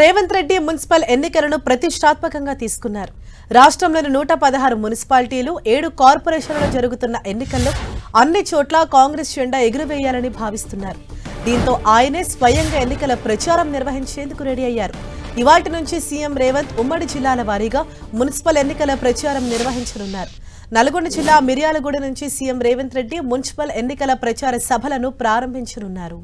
Revanth Reddy municipal ఎన్నికలను ప్రతిష్టాత్మకంగా తీసుకున్నారు. రాష్ట్రంలోని 116 మున్సిపాలిటీలు 7 కార్పొరేషన్లలో జరుగుతున్న ఎన్నికల్లో అన్ని చోట్ల కాంగ్రెస్ జెండా ఎగురవేయాలని భావిస్తున్నారు. దీంతో ఆయనే స్వయంగా ఎన్నికల ప్రచారం నిర్వహించేందుకు రెడీ అయ్యారు. ఇవాల్టి నుంచి సీఎం రేవంత్ ఉమ్మడి జిల్లాల వారీగా మున్సిపల్ ఎన్నికల ప్రచారం నిర్వహించనున్నారు. నల్గొండ జిల్లా మిర్యాలగూడ నుంచి సీఎం రేవంత్ రెడ్డి మున్సిపల్ ఎన్నికల ప్రచార సభలను ప్రారంభించనున్నారు.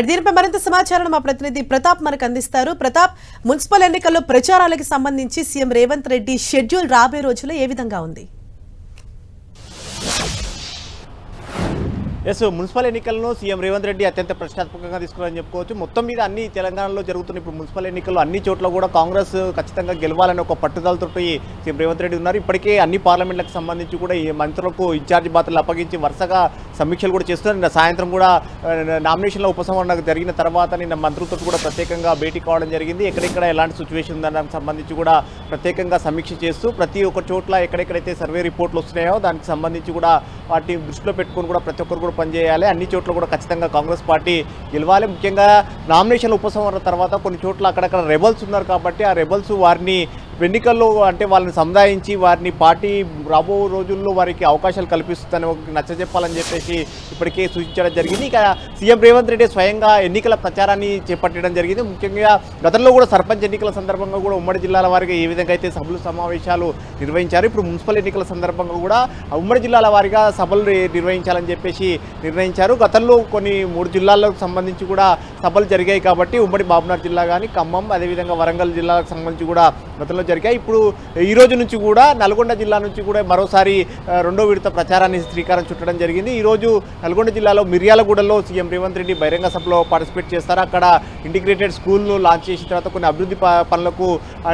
దీనిపై మరింత సమాచారం మా ప్రతినిధి ప్రతాప్ మనకు అందిస్తారు. ప్రతాప్, మున్సిపల్ ఎన్నికల్లో ప్రచారాలకు సంబంధించి సీఎం రేవంత్ రెడ్డి షెడ్యూల్ రాబోయే రోజుల్లో ఏ విధంగా ఉంది? మున్సిపల్ ఎన్నికలను సీఎం రేవంత్ రెడ్డి అత్యంత ప్రతిష్టాత్మకంగా తీసుకున్నారని చెప్పుకోవచ్చు. మొత్తం మీద అన్ని తెలంగాణలో జరుగుతున్న ఇప్పుడు మున్సిపల్ ఎన్నికల్లో అన్ని చోట్ల కూడా కాంగ్రెస్ ఖచ్చితంగా గెలవాలని ఒక పట్టుదలతో సీఎం రేవంత్ రెడ్డి ఉన్నారు. ఇప్పటికే అన్ని పార్లమెంట్లకు సంబంధించి కూడా ఈ మంత్రులకు ఇన్ఛార్జి బాధ్యతలు అప్పగించి వరుసగా సమీక్షలు కూడా చేస్తున్నారు. నిన్న సాయంత్రం కూడా నామినేషన్ల ఉపసంహరణ జరిగిన తర్వాత నిన్న మంత్రులతో కూడా ప్రత్యేకంగా భేటీ కావడం జరిగింది. ఎక్కడెక్కడ ఎలాంటి సిచ్యువేషన్ ఉందనడానికి సంబంధించి కూడా ప్రత్యేకంగా సమీక్ష చేస్తూ ప్రతి ఒక్క చోట్ల ఎక్కడెక్కడైతే సర్వే రిపోర్ట్లు వస్తున్నాయో దానికి సంబంధించి కూడా వాటిని దృష్టిలో పెట్టుకొని కూడా ప్రతి ఒక్కరు కూడా పనిచేయాలి. అన్ని చోట్ల కూడా ఖచ్చితంగా కాంగ్రెస్ పార్టీ గెలవాలి. ముఖ్యంగా నామినేషన్ల ఉపసంహరణ తర్వాత కొన్ని చోట్ల అక్కడక్కడ రెబల్స్ ఉన్నారు కాబట్టి ఆ రెబల్స్ వారిని ఎన్నికల్లో అంటే వాళ్ళని సముదాయించి వారిని పార్టీ రాబో రోజుల్లో వారికి అవకాశాలు కల్పిస్తుందని నచ్చజెప్పాలని చెప్పేసి ఇప్పటికే సూచించడం జరిగింది. ఇక సీఎం రేవంత్ రెడ్డి స్వయంగా ఎన్నికల ప్రచారాన్ని చేపట్టడం జరిగింది. ముఖ్యంగా గతంలో కూడా సర్పంచ్ ఎన్నికల సందర్భంగా కూడా ఉమ్మడి జిల్లాల వారిగా ఏ విధంగా అయితే సభలు సమావేశాలు నిర్వహించారు, ఇప్పుడు మున్సిపల్ ఎన్నికల సందర్భంగా కూడా ఉమ్మడి జిల్లాల వారిగా సభలు నిర్వహించాలని చెప్పేసి నిర్ణయించారు. గతంలో కొన్ని 3 జిల్లాలకు సంబంధించి కూడా సభలు జరిగాయి కాబట్టి ఉమ్మడి మహబూబ్నగర్ జిల్లా కానీ ఖమ్మం అదేవిధంగా వరంగల్ జిల్లాకు సంబంధించి కూడా గతంలో జరిగాయి. ఇప్పుడు ఈ రోజు నుంచి కూడా నల్గొండ జిల్లా నుంచి కూడా మరోసారి 2వ విడత ప్రచారాన్ని శ్రీకారం చుట్టడం జరిగింది. ఈరోజు నల్గొండ జిల్లాలో మిర్యాలగూడలో సీఎం రేవంత్ రెడ్డి బహిరంగ సభలో పార్టిసిపేట్ చేస్తారు. అక్కడ ఇంటిగ్రేటెడ్ స్కూల్ను లాంచ్ చేసిన తర్వాత కొన్ని అభివృద్ధి పనులకు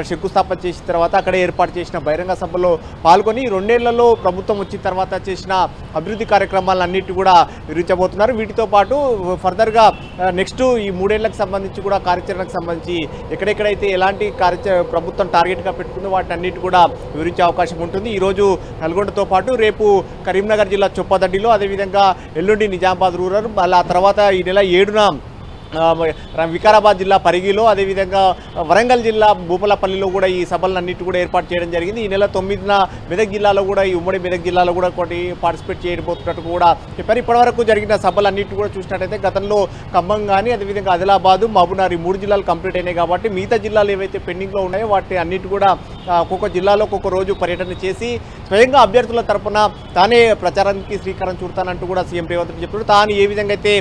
శంకుస్థాపన చేసిన తర్వాత అక్కడ ఏర్పాటు చేసిన బహిరంగ సభలో పాల్గొని 2 ఏళ్లలో ప్రభుత్వం వచ్చిన తర్వాత చేసిన అభివృద్ధి కార్యక్రమాలన్నిటి కూడా వివరించబోతున్నారు. వీటితో పాటు ఫర్దర్గా నెక్స్ట్ ఈ 3 ఏళ్లకు సంబంధించి కూడా కార్యాచరణకు సంబంధించి ఎక్కడెక్కడైతే ఎలాంటి ప్రభుత్వం టార్గెట్గా పెట్టుకుందో వాటి అన్నిటి కూడా వివరించే అవకాశం ఉంటుంది. ఈరోజు నల్గొండతో పాటు రేపు కరీంనగర్ జిల్లా చొప్పదండిలో అదేవిధంగా ఎల్లుండి నిజామాబాద్ రూరల్ అలా తర్వాత ఈ నెల 7న వికారాబాద్ జిల్లా పరిగిలో అదేవిధంగా వరంగల్ జిల్లా భూపాలపల్లిలో కూడా ఈ సభలన్నిటి కూడా ఏర్పాటు చేయడం జరిగింది. ఈ నెల 9న మెదక్ జిల్లాలో కూడా ఈ ఉమ్మడి మెదక్ జిల్లాలో కూడా ఒకటి పార్టిసిపేట్ చేయబోతున్నట్టు కూడా చెప్పారు. ఇప్పటివరకు జరిగిన సభలన్నిటి కూడా చూసినట్టయితే గతంలో ఖమ్మం కానీ అదేవిధంగా ఆదిలాబాద్ మహబూబ్నగర్ ఈ 3 జిల్లాలు కంప్లీట్ అయినాయి కాబట్టి మిగతా జిల్లాలు ఏవైతే పెండింగ్లో ఉన్నాయో వాటి అన్నిటి కూడా ఒక్కొక్క జిల్లాలో ఒక్కొక్క రోజు పర్యటన చేసి స్వయంగా అభ్యర్థుల తరపున తానే ప్రచారానికి శ్రీకారం చుడతానంటూ కూడా సీఎం రేవంత్ రెడ్డి చెప్పారు. తాను ఏ విధంగా అయితే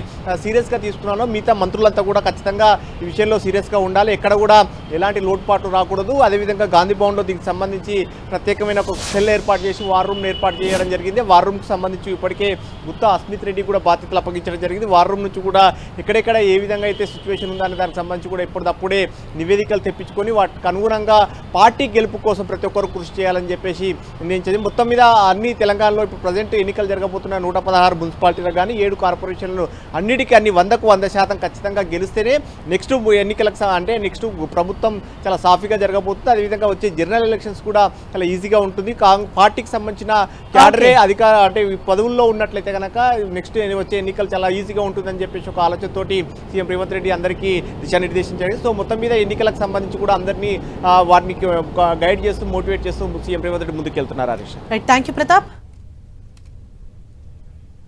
సీరియస్గా తీసుకున్నానో మిగతా మంత్రులంతా కూడా ఖచ్చితంగా ఈ విషయంలో సీరియస్గా ఉండాలి, ఎక్కడ కూడా ఎలాంటి లోటుపాట్లు రాకూడదు. అదేవిధంగా గాంధీ భవన్లో దీనికి సంబంధించి ప్రత్యేకమైన ఒక సెల్ ఏర్పాటు చేసి వార్ రూమ్ను ఏర్పాటు చేయడం జరిగింది. వార్ రూమ్కి సంబంధించి ఇప్పటికే గుత్తా అస్మిత్ రెడ్డి కూడా బాధ్యతలు అప్పగించడం జరిగింది. వార్ రూమ్ నుంచి కూడా ఎక్కడెక్కడ ఏ విధంగా అయితే సిచ్యువేషన్ ఉందనే దానికి సంబంధించి కూడా ఎప్పటికప్పుడే నివేదికలు తెప్పించుకొని వాటికి అనుగుణంగా పార్టీ గెలుపు కోసం ప్రతి ఒక్కరు కృషి చేయాలని చెప్పేసి నిర్ణయించింది. మొత్తం మీద అన్ని తెలంగాణలో ఇప్పుడు ప్రజెంట్ ఎన్నికలు జరగబోతున్న 116 మున్సిపాలిటీలకు కానీ 7 కార్పొరేషన్లు అన్నిటికీ అన్ని 100కు 100% ఖచ్చితంగా గెలిస్తేనే నెక్స్ట్ ఎన్నికలకు అంటే నెక్స్ట్ ప్రభుత్వం చాలా సాఫీగా జరగబోతుంది. అదేవిధంగా వచ్చే జనరల్ ఎలక్షన్స్ కూడా చాలా ఈజీగా ఉంటుంది. పార్టీకి సంబంధించిన క్యాడరే అధికార అంటే పదవుల్లో ఉన్నట్లయితే కనుక నెక్స్ట్ వచ్చే ఎన్నికలు చాలా ఈజీగా ఉంటుందని చెప్పేసి ఒక ఆలోచనతోటి సీఎం రేవంత్ రెడ్డి అందరికీ దిశానిర్దేశించారు. సో మొత్తం మీద ఎన్నికలకు సంబంధించి కూడా అందరినీ వారిని గైడ్ చేస్తూ మోటివేట్ చేస్తూ సీఎం రేవంత్ రెడ్డి ముందుకు వెళ్తున్నారు. Thank you Pratap.